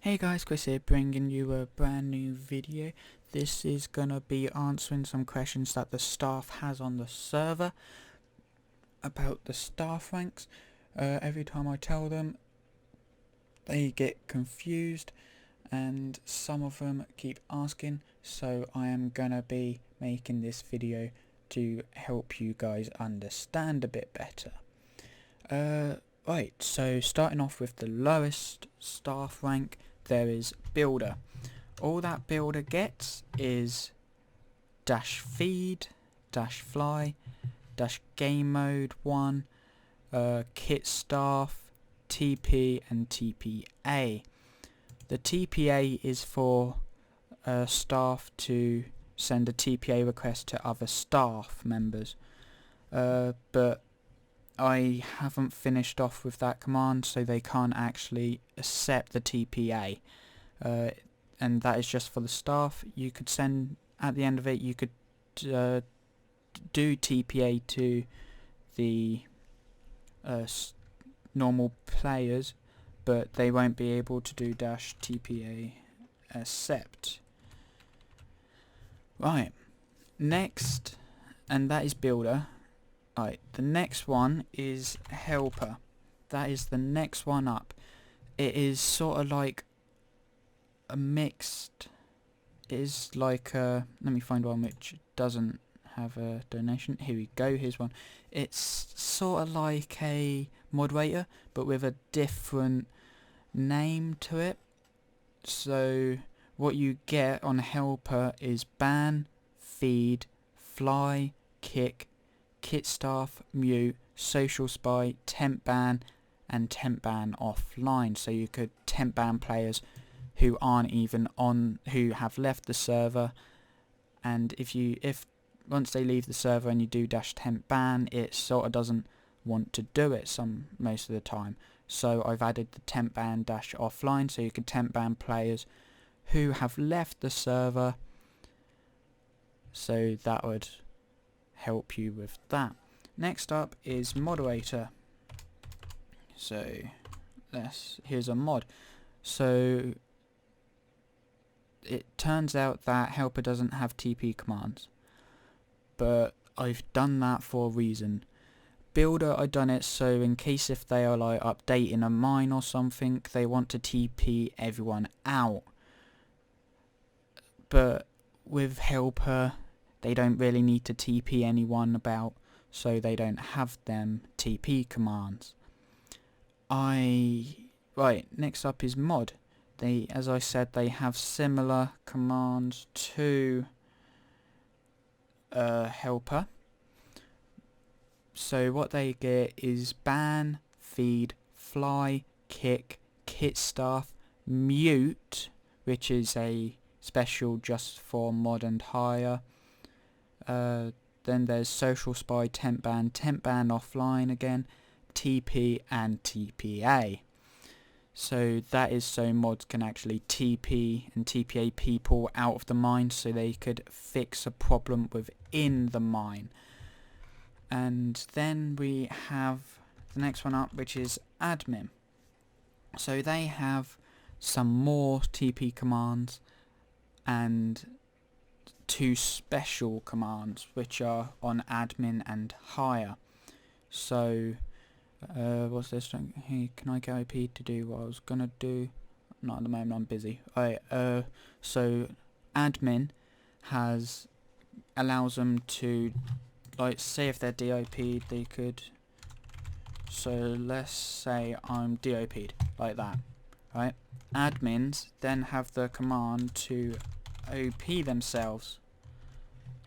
Hey guys, Chris here, bringing you a brand new video. This is gonna be answering some questions that the staff has on the server about the staff ranks. Every time I tell them, they get confused and some of them keep asking, so I am gonna be making this video to help you guys understand a bit better. Right, so starting off with the lowest staff rank, there is Builder. All that Builder gets is dash feed, dash fly, dash game mode 1, kit staff, TP and TPA. The TPA is for staff to send a TPA request to other staff members, but I haven't finished off with that command, so they can't actually accept the TPA, and that is just for the staff. You could send, at the end of it, you could do TPA to the normal players, but they won't be able to do dash TPA accept. Right, next, and that is Builder. Right, the next one is Helper. That is the next one up. It is sort of like a mixed. It is like let me find one which doesn't have a donation. Here we go. Here's one. It's sort of like a moderator, but with a different name to it. So what you get on Helper is ban, feed, fly, kick, kit staff, mute, social spy, temp ban, and temp ban offline. So you could temp ban players who aren't even on, who have left the server, and if once they leave the server and you do dash temp ban, it sort of doesn't want to do it most of the time. So I've added the temp ban dash offline, so you could temp ban players who have left the server, so that would help you with that. Next up is moderator. So here's a mod. So it turns out that Helper doesn't have TP commands, but I've done that for a reason. Builder, I done it so in case if they are like updating a mine or something, they want to TP everyone out. But with Helper, they don't really need to TP anyone about, so they don't have them TP commands. Right, next up is mod. As I said, they have similar commands to Helper. So what they get is ban, feed, fly, kick, kit staff, mute, which is a special just for mod and higher. Then there's social spy, temp ban offline again, TP and TPA. So that is so mods can actually TP and TPA people out of the mine, so they could fix a problem within the mine. And then we have the next one up, which is admin. So they have some more TP commands and 2 special commands which are on admin and higher. So what's this? Hey, can I get OP to do what I was gonna do? Not at the moment, I'm busy. So admin allows them to, like, say if they're DOP'd, they could, so let's say I'm DOP'd, like that, right? Admins then have the command to OP themselves,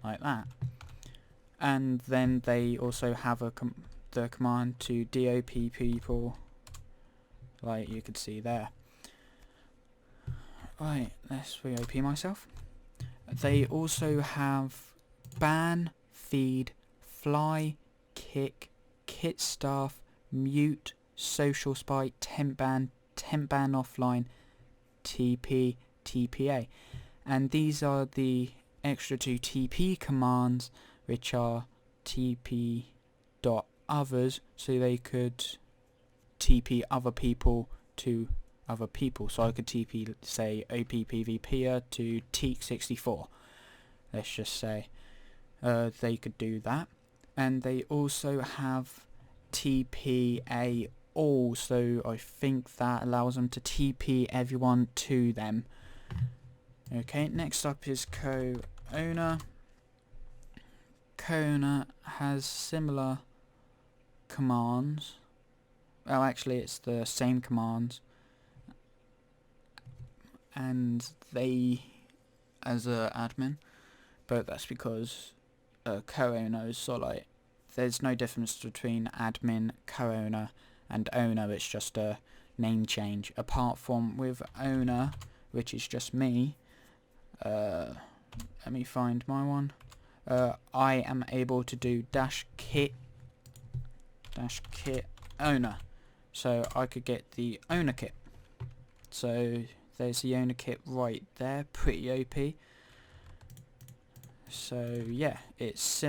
like that. And then they also have the command to DOP people, like you could see there. Right, let's re-OP myself. They also have ban, feed, fly, kick, kit staff, mute, social spy, temp ban offline, TP, TPA. And these are the extra 2 TP commands, which are TP.others, so they could TP other people to other people. So I could TP, say, OPPVPer to Teak64. Let's just say they could do that. And they also have TPA all, so I think that allows them to TP everyone to them. Okay, next up is co-owner. Co-owner has similar commands. Well, actually it's the same commands, and they as a admin, but that's because co-owners, so like there's no difference between admin, co-owner and owner, it's just a name change, apart from with owner, which is just me. Let me find my one. I am able to do -kit owner, so I could get the owner kit. So there's the owner kit right there, pretty OP. So yeah, it's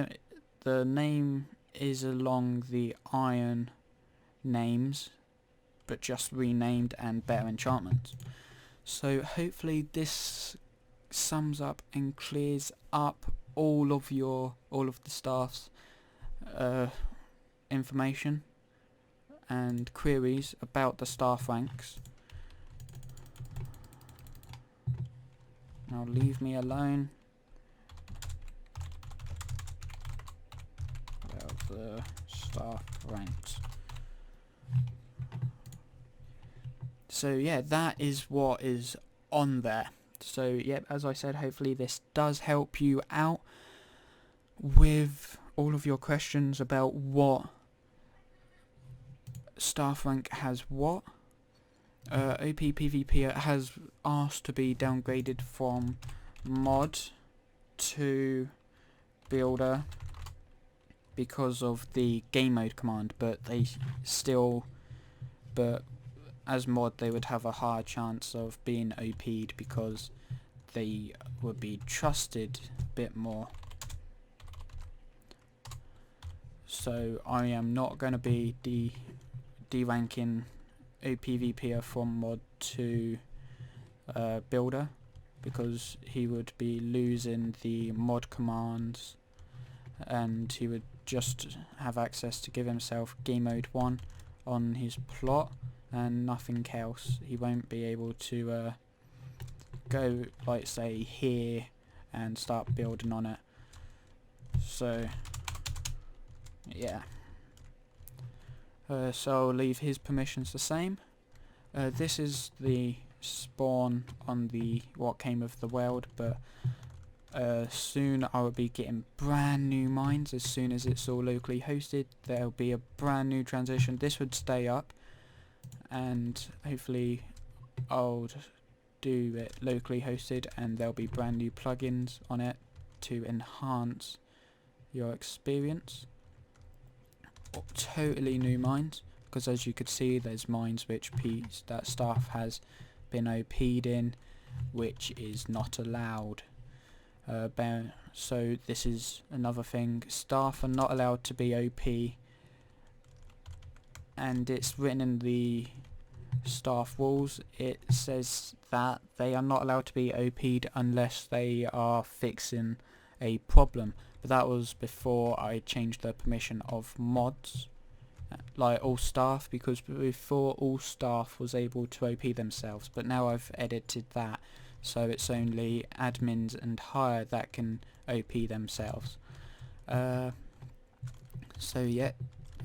the name is along the iron names, but just renamed and better enchantments. So hopefully this sums up and clears up all of the staff's information and queries about the staff ranks. Now leave me alone. About the staff ranks. So yeah, that is what is on there. So yep, as I said, hopefully this does help you out with all of your questions about what staff rank has what. OPPVP has asked to be downgraded from mod to builder because of the game mode command, but as mod they would have a higher chance of being OP'd because they would be trusted a bit more. So I am not going to be deranking OPVPer from mod to builder, because he would be losing the mod commands and he would just have access to give himself game mode 1 on his plot and nothing else. He won't be able to go, like, say here and start building on it. So yeah, so I'll leave his permissions the same. This is the spawn on the what came of the world, but soon I will be getting brand new mines. As soon as it's all locally hosted, there'll be a brand new transition. This would stay up, and hopefully I'll do it locally hosted, and there'll be brand new plugins on it to enhance your experience. Totally new mines, because as you could see, there's mines which that staff has been OP'd in, which is not allowed. So this is another thing. Staff are not allowed to be OP, and it's written in the staff rules. It says that they are not allowed to be OP'd unless they are fixing a problem. But that was before I changed the permission of mods, like all staff, because before all staff was able to OP themselves, but now I've edited that so it's only admins and higher that can OP themselves. So yeah,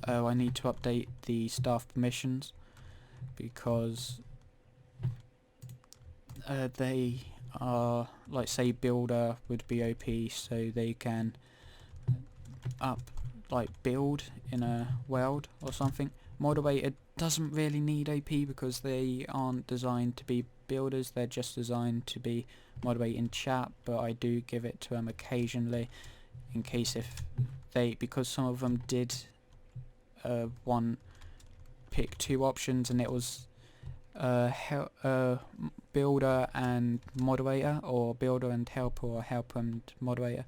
I need to update the staff permissions because they are, like, say builder would be OP, so they can build in a world or something. Moderator doesn't really need OP because they aren't designed to be builders, they're just designed to be moderating chat, but I do give it to them occasionally in case because some of them did pick two options, and it was builder and moderator, or builder and helper, or helper and moderator.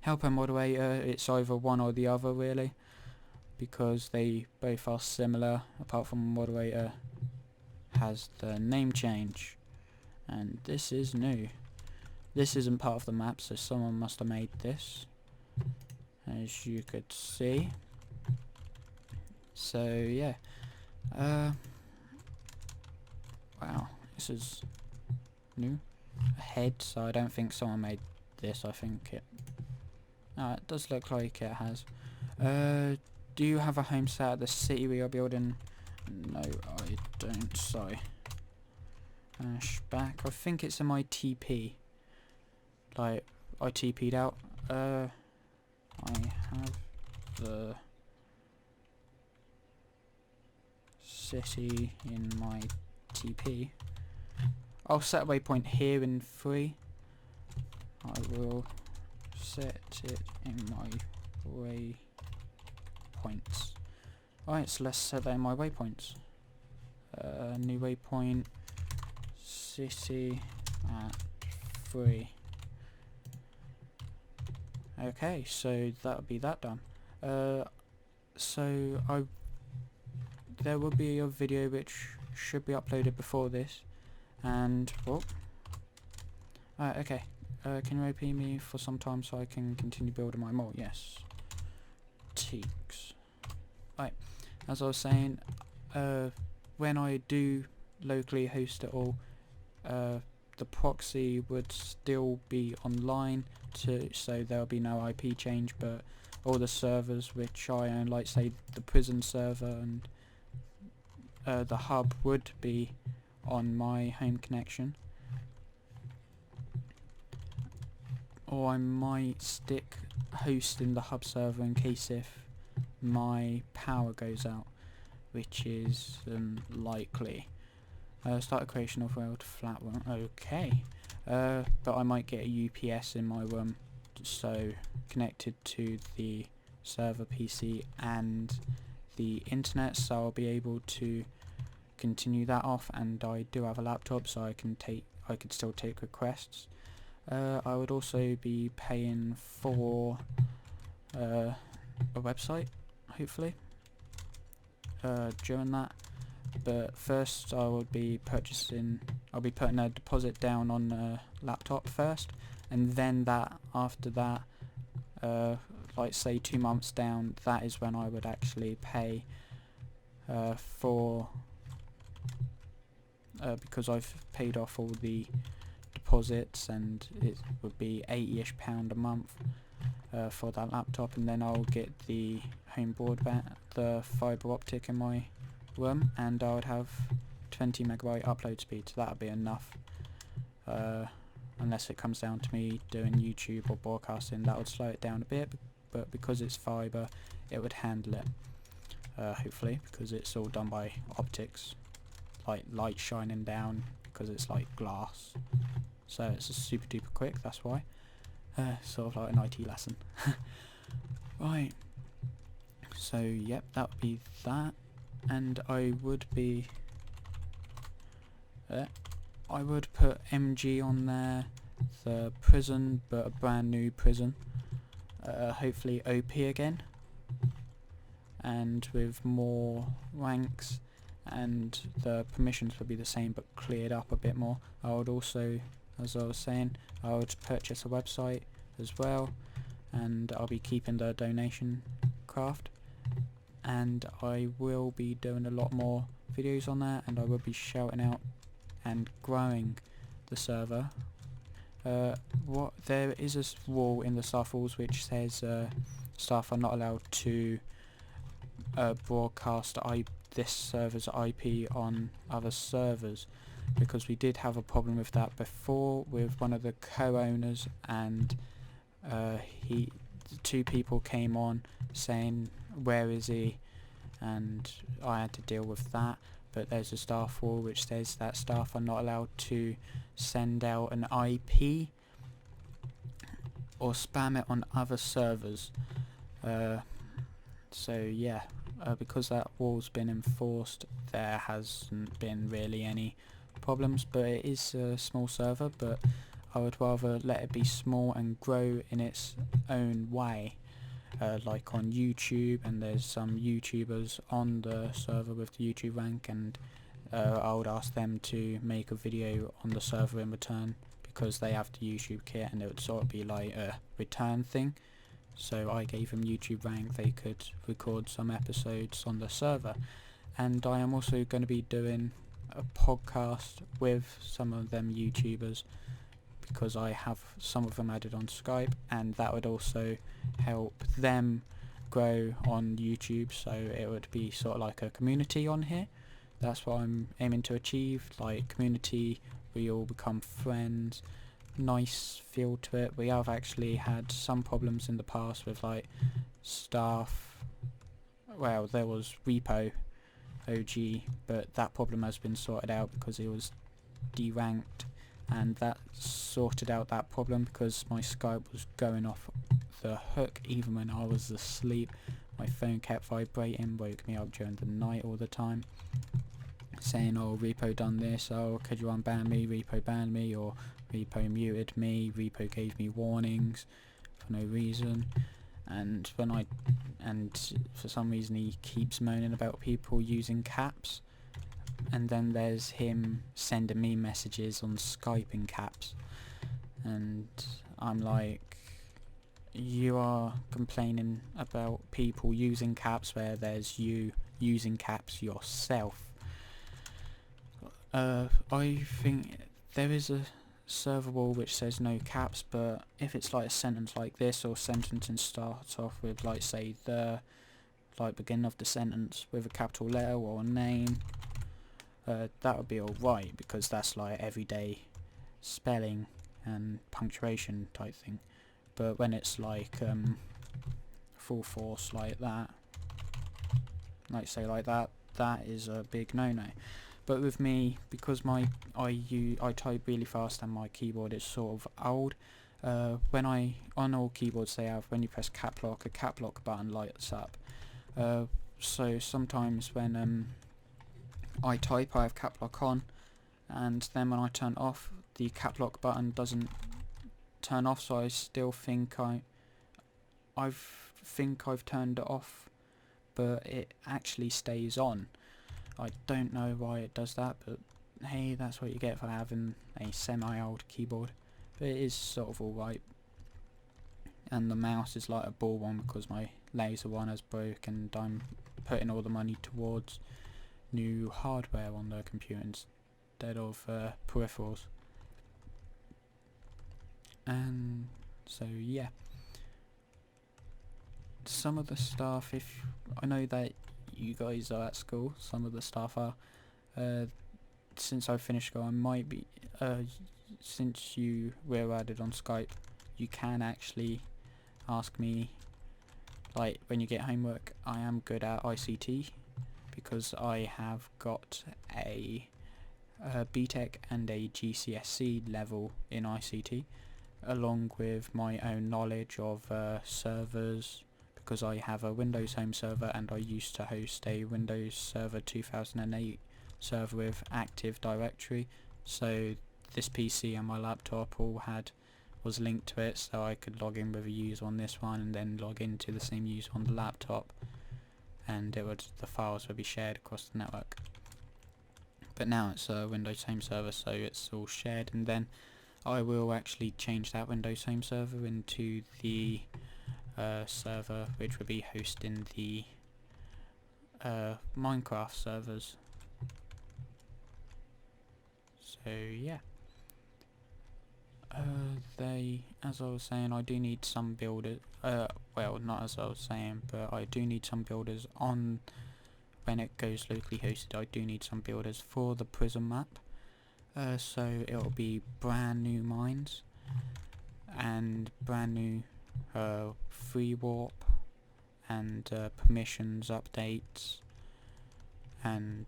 Helper and moderator, it's either one or the other really, because they both are similar, apart from moderator has the name change, and this is new. This isn't part of the map, so someone must have made this, as you could see. So yeah, wow, this is new. A head, so I don't think someone made this. I think it does look like it has. Do you have a home set at the city we are building? No, I don't. Sorry. Back. I think it's in my TP. Like, I TP'd out. I have the city in my TP. I'll set a waypoint here in 3. I will set it in my waypoints. Alright, so let's set that in my waypoints. New waypoint, city at 3. Okay, so that'll be that done. There will be a video which should be uploaded before this, and okay. Can you OP me for some time so I can continue building my mall? Yes. Teaks. Right, as I was saying, when I do locally host it all, the proxy would still be online, so there'll be no IP change, but all the servers which I own, like say the prison server and the hub, would be on my home connection. Or I might stick hosting the hub server in case if my power goes out, which is likely. Start a creation of world flat one. Okay. But I might get a UPS in my room, so connected to the server PC and the internet, so I'll be able to continue that off. And I do have a laptop, so I could still take requests. I would also be paying for a website, hopefully, during that. But first I'll be putting a deposit down on a laptop first, and then after that, like say 2 months down, that is when I would actually pay for, because I've paid off all the deposits, and it would be £80ish a month for that laptop, and then I'll get the home broadband, the fibre optic in my room, and I would have 20 megabyte upload speed, so that would be enough. Unless it comes down to me doing YouTube or broadcasting, that would slow it down a bit, but because it's fibre, it would handle it, hopefully, because it's all done by optics, like light shining down, because it's like glass, so it's super duper quick. That's why. Sort of like an IT lesson. Right, so yep, that would be that. And I would put MG on there, the prison, but a brand new prison, hopefully OP again, and with more ranks, and the permissions would be the same but cleared up a bit more. I would also, as I was saying, I would purchase a website as well, and I'll be keeping the donation craft. And I will be doing a lot more videos on that, and I will be shouting out and growing the server. There is a rule in the staff rules which says staff are not allowed to broadcast this server's IP on other servers, because we did have a problem with that before with one of the co-owners, and 2 people came on saying, where is he, and I had to deal with that. But there's a staff rule which says that staff are not allowed to send out an IP or spam it on other servers. So yeah, because that rule's been enforced, there hasn't been really any problems, but it is a small server, but I would rather let it be small and grow in its own way. Like on YouTube, and there's some YouTubers on the server with the YouTube rank, and I would ask them to make a video on the server in return, because they have the YouTube kit, and it would sort of be like a return thing. So I gave them YouTube rank, they could record some episodes on the server. And I am also going to be doing a podcast with some of them YouTubers, because I have some of them added on Skype, and that would also help them grow on YouTube, so it would be sort of like a community on here. That's what I'm aiming to achieve, like community, we all become friends, nice feel to it. We have actually had some problems in the past with like staff, well, there was Repo OG, but that problem has been sorted out because he was deranked, and that sorted out that problem because my Skype was going off the hook even when I was asleep. My phone kept vibrating, woke me up during the night all the time, saying, oh, Repo done this, oh, could you unban me, Repo banned me, or Repo muted me, Repo gave me warnings for no reason. And for some reason he keeps moaning about people using caps, and then there's him sending me messages on Skype in caps, and I'm like, you are complaining about people using caps where there's you using caps yourself. I think there is a server wall which says no caps, but if it's like a sentence like this, or sentence and starts off with like say the beginning of the sentence with a capital letter or a name, that would be alright, because that's like everyday spelling and punctuation type thing. But when it's like full force like that, like say like that, that is a big no-no. But with me, because I type really fast and my keyboard is sort of old, on all keyboards they have, when you press cap lock, a cap lock button lights up. So sometimes when I type, I have cap lock on, and then when I turn off, the cap lock button doesn't turn off, so I still think I've turned it off, but it actually stays on. I don't know why it does that, but hey, that's what you get for having a semi-old keyboard. But it is sort of alright. And the mouse is like a ball one because my laser one has broke, and I'm putting all the money towards new hardware on the computer instead of peripherals. And so yeah, some of the stuff, if I know that you guys are at school, some of the staff are, since I finished school, I might be, since you were added on Skype, you can actually ask me, like when you get homework. I am good at ICT because I have got a BTEC and a GCSE level in ICT, along with my own knowledge of servers, because I have a Windows home server and I used to host a Windows Server 2008 server with Active Directory, so this PC and my laptop all was linked to it, so I could log in with a user on this one and then log into the same user on the laptop, and the files would be shared across the network. But now it's a Windows home server, so it's all shared, and then I will actually change that Windows home server into the server which would be hosting the Minecraft servers. So yeah, as I was saying, I do need some builders, well, not as I was saying, but I do need some builders on, when it goes locally hosted, I do need some builders for the Prism map. So it'll be brand new mines and brand new free warp and permissions updates and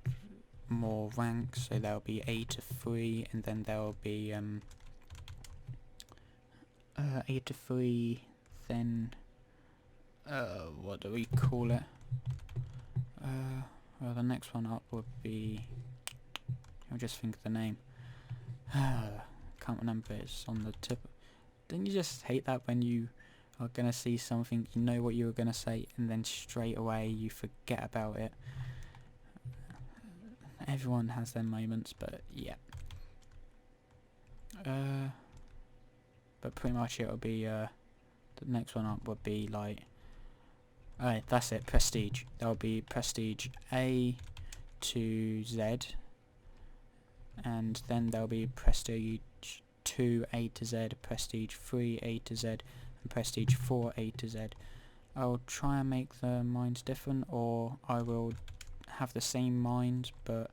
more ranks, so there'll be 8 to 3, and then there'll be 8 to 3, then what do we call it, well, the next one up would be, I'll just think of the name, can't remember, it's on the tip. Don't you just hate that when you are gonna see something, you know what you were gonna say, and then straight away you forget about it? everyone has their moments, but yeah. But pretty much it'll be the next one up would be like, alright, that's it, Prestige. There'll be Prestige A to Z, and then there'll be Prestige 2 A to Z, Prestige 3 A to Z, and Prestige 4 A to Z. I'll try and make the mines different, or I will have the same mines, but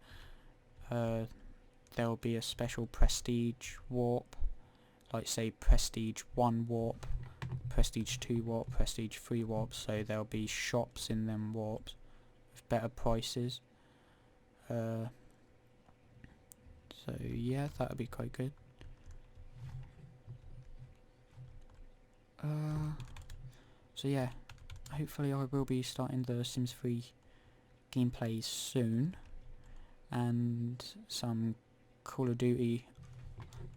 there'll be a special Prestige warp, like say Prestige 1 warp, Prestige 2 warp, Prestige 3 warp, so there'll be shops in them warps with better prices. So yeah, that'll be quite good. So yeah, hopefully I will be starting the Sims 3 gameplay soon, and some Call of Duty.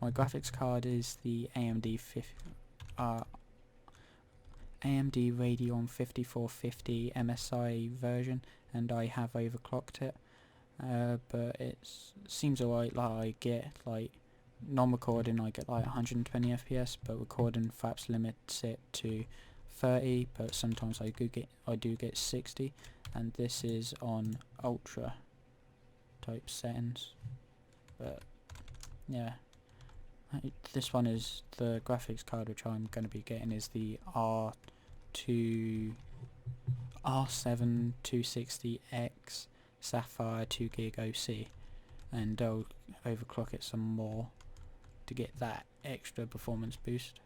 My graphics card is the AMD Radeon 5450 MSI version, and I have overclocked it, but it seems alright. Like I get like non-recording I get like 120 FPS, but recording perhaps limits it to 30, but sometimes I do get 60, and this is on ultra type settings. But yeah, this one is the graphics card which I'm going to be getting is the R7 260X Sapphire 2GB OC, and I'll overclock it some more to get that extra performance boost.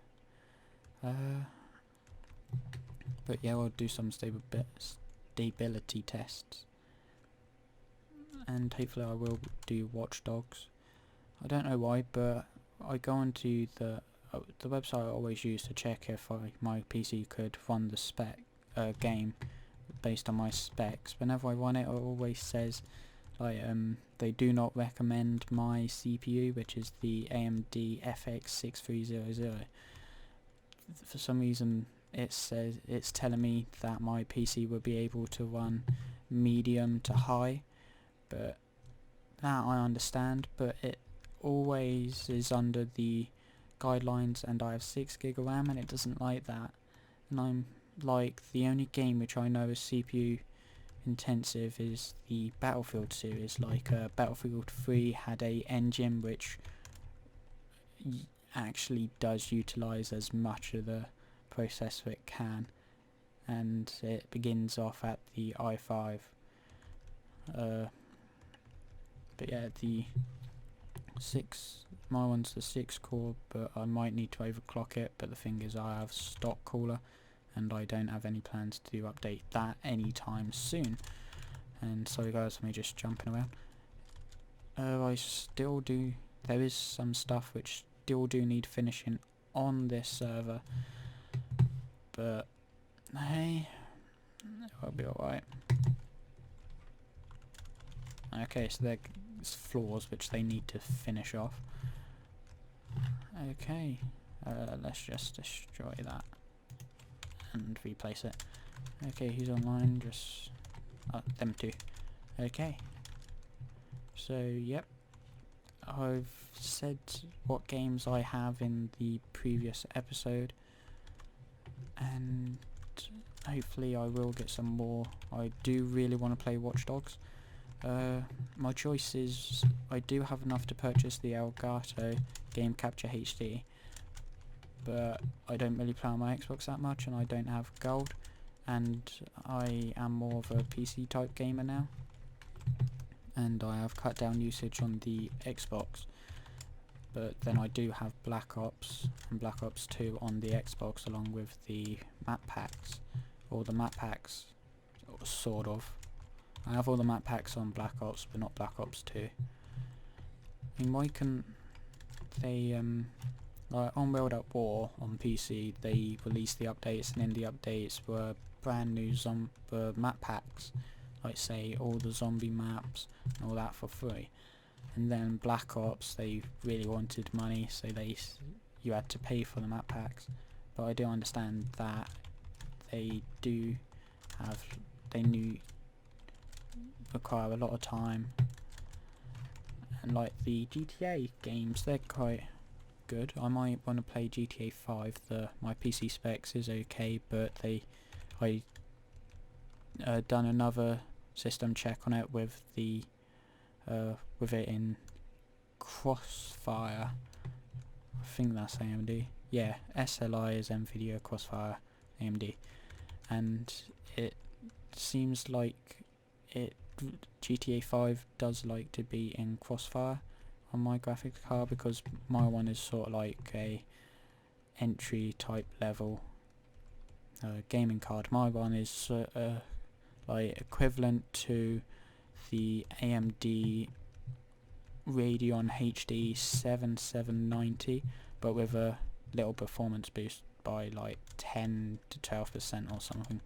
But yeah, we'll do some stability tests, and hopefully I will do Watch Dogs. I don't know why, but I go onto the website I always use to check if my PC could run the game based on my specs. Whenever I run it, it always says like they do not recommend my CPU, which is the AMD FX 6300. For some reason it says it's telling me that my PC will be able to run medium to high, but that I understand, but it always is under the guidelines, and I have 6GB of RAM and it doesn't like that. And I'm like, the only game which I know is CPU intensive is the Battlefield series. Like Battlefield 3 had a engine which actually does utilize as much of the processor it can, and it begins off at the i5. But yeah, my one's the 6 core, but I might need to overclock it. But the thing is, I have stock cooler, and I don't have any plans to update that anytime soon. And sorry guys for me just jumping around. There is some stuff which still do need finishing on this server, but hey, it'll be alright. Okay, so there's flaws which they need to finish off. Okay, let's just destroy that and replace it. Okay, who's online? Just them two. Okay, so yep, I've said what games I have in the previous episode, and hopefully I will get some more. I do really want to play Watch Dogs. My choice is, I do have enough to purchase the Elgato Game Capture HD, but I don't really play on my Xbox that much, and I don't have gold, and I am more of a PC type gamer now, and I have cut down usage on the Xbox. But then I do have Black Ops and Black Ops 2 on the Xbox, along with the map packs, or the map packs, sort of. I have all the map packs on Black Ops, but not Black Ops 2. I mean, why couldn't they, like on World at War on PC, they released the updates, and in the updates were brand new map packs, like say all the zombie maps and all that for free. And then Black Ops, they really wanted money, so you had to pay for the map packs. But I do understand that they require a lot of time And like the GTA games, they're quite good. I might want to play GTA 5. My PC specs is okay, but I done another system check on it with the with it in Crossfire. I think that's AMD. Yeah, SLI is NVIDIA, Crossfire AMD, and it seems like GTA 5 does like to be in Crossfire on my graphics card, because my one is sort of like a entry type level gaming card. My one is like equivalent to the AMD Radeon HD 7790, but with a little performance boost by like 10 to 12% or something.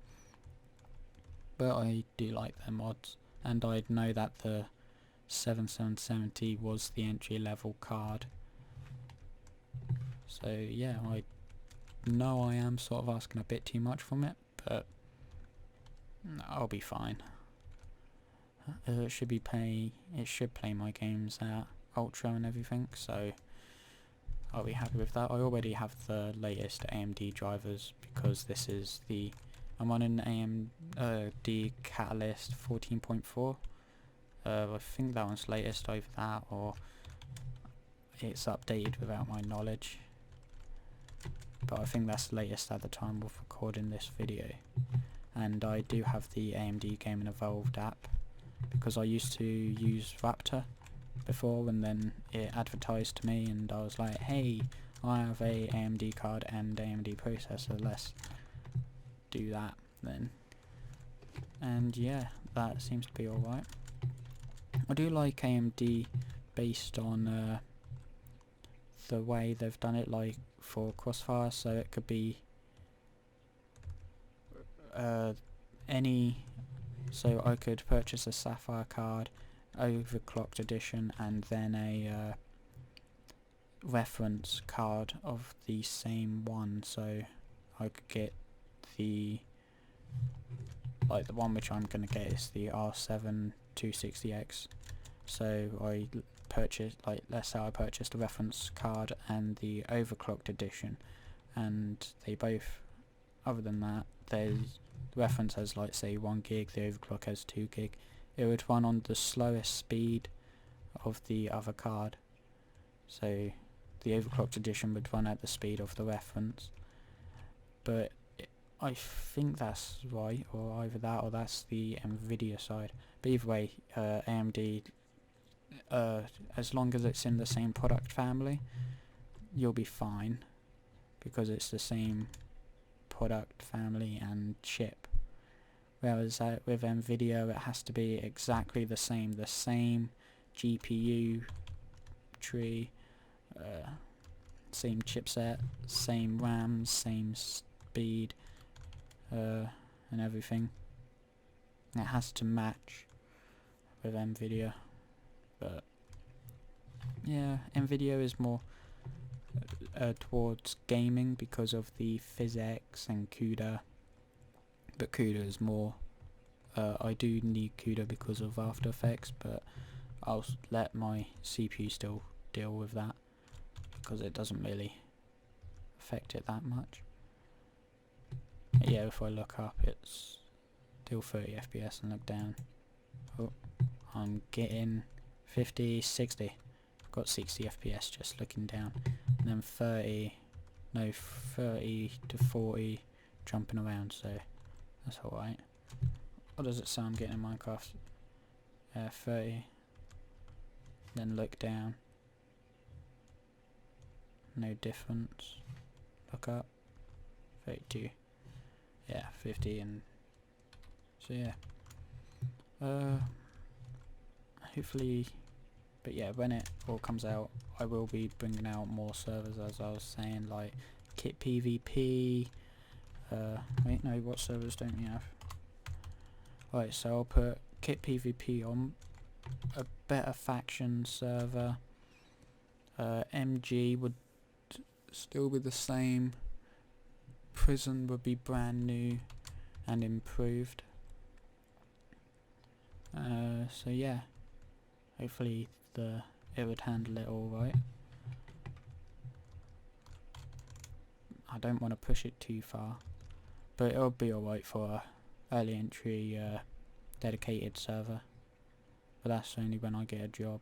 But I do like their mods, and I know that the 7770 was the entry level card. So yeah, I know I am sort of asking a bit too much from it, but I'll be fine. It should play my games at Ultra and everything, so I'll be happy with that. I already have the latest AMD drivers, because this is I'm on an AMD Catalyst 14.4. I think that one's latest over that, or it's updated without my knowledge, but I think that's the latest at the time of recording this video. And I do have the AMD Gaming Evolved app, because I used to use Raptor before, and then it advertised to me, and I was like, hey, I have a AMD card and AMD processor, let's do that then. And yeah, that seems to be alright. I do like AMD based on the way they've done it, like for Crossfire, so it could be so I could purchase a Sapphire card, overclocked edition, and then a reference card of the same one, so I could get the one which I'm going to get is the R7 260X. So I purchased, let's say I purchased a reference card and the overclocked edition, and they both, other than that, the reference has like say 1 gig, the overclock has 2 gig. It would run on the slowest speed of the other card, so the overclocked edition would run at the speed of the reference. But I think that's right, or either that or that's the NVIDIA side. But either way, AMD, as long as it's in the same product family, you'll be fine, because it's the same product family and chip. Whereas with NVIDIA, it has to be exactly the same GPU tree, same chipset, same RAM, same speed, and everything. It has to match with NVIDIA. But yeah, NVIDIA is more towards gaming because of the PhysX and CUDA, but CUDA is more, I do need CUDA because of After Effects, but I'll let my CPU still deal with that, because it doesn't really affect it that much. Yeah, if I look up, it's still 30 FPS, and look down, oh, I'm getting 50, 60. I've got 60 FPS just looking down, and then 30 to 40 jumping around, so that's alright. What does it sound getting in Minecraft? 30. Then look down. No difference. Look up. 32. Yeah, 50, and so yeah. Hopefully, but yeah, when it all comes out, I will be bringing out more servers, as I was saying, like Kit PvP. Wait, no, what servers don't we have? Right, so I'll put Kit PvP on, a better faction server. MG would still be the same. Prison would be brand new and improved. So yeah, hopefully the it would handle it alright. I don't want to push it too far, but it'll be alright for a early entry dedicated server. But that's only when I get a job,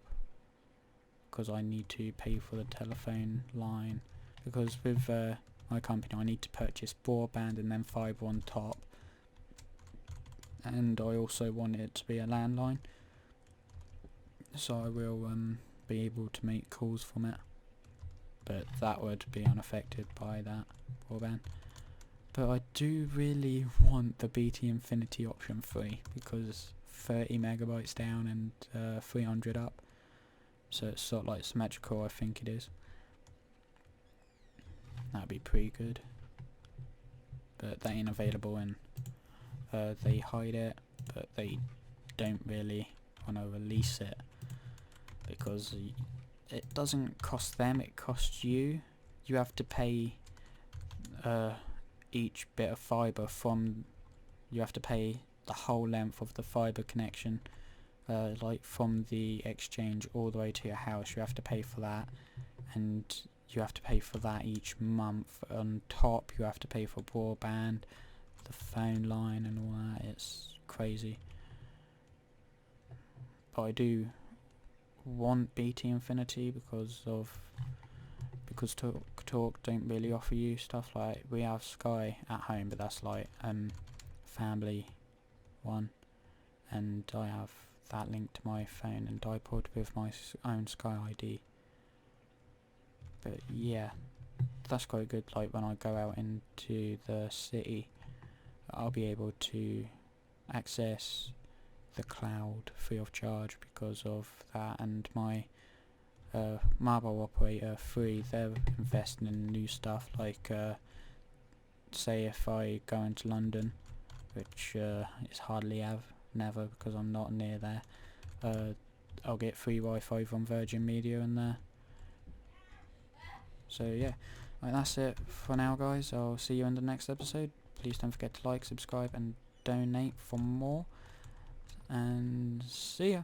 because I need to pay for the telephone line, because with my company I need to purchase broadband and then fibre on top, and I also want it to be a landline, so I will be able to make calls from it, but that would be unaffected by that broadband. But I do really want the BT Infinity option 3, because 30 megabytes down and 300 up, so it's sort of like symmetrical, I think it is. That'd be pretty good, but that ain't available, and they hide it, but they don't really want to release it, because it doesn't cost them, it costs you. You have to pay each bit of fibre from, you have to pay the whole length of the fibre connection, like from the exchange all the way to your house. You have to pay for that, and you have to pay for that each month. On top you have to pay for broadband, the phone line and all that. It's crazy. But I do want BT Infinity because Talk don't really offer you stuff like, we have Sky at home, but that's like family one, and I have that linked to my phone and iPod with my own Sky ID. But yeah, that's quite good. Like when I go out into the city, I'll be able to access the cloud free of charge because of that, and my mobile operator 3, they're investing in new stuff, like say if I go into London, which is hardly never because I'm not near there, I'll get free Wi-Fi from Virgin Media in there. So yeah, right, that's it for now guys. I'll see you in the next episode. Please don't forget to like, subscribe and donate for more, and see ya.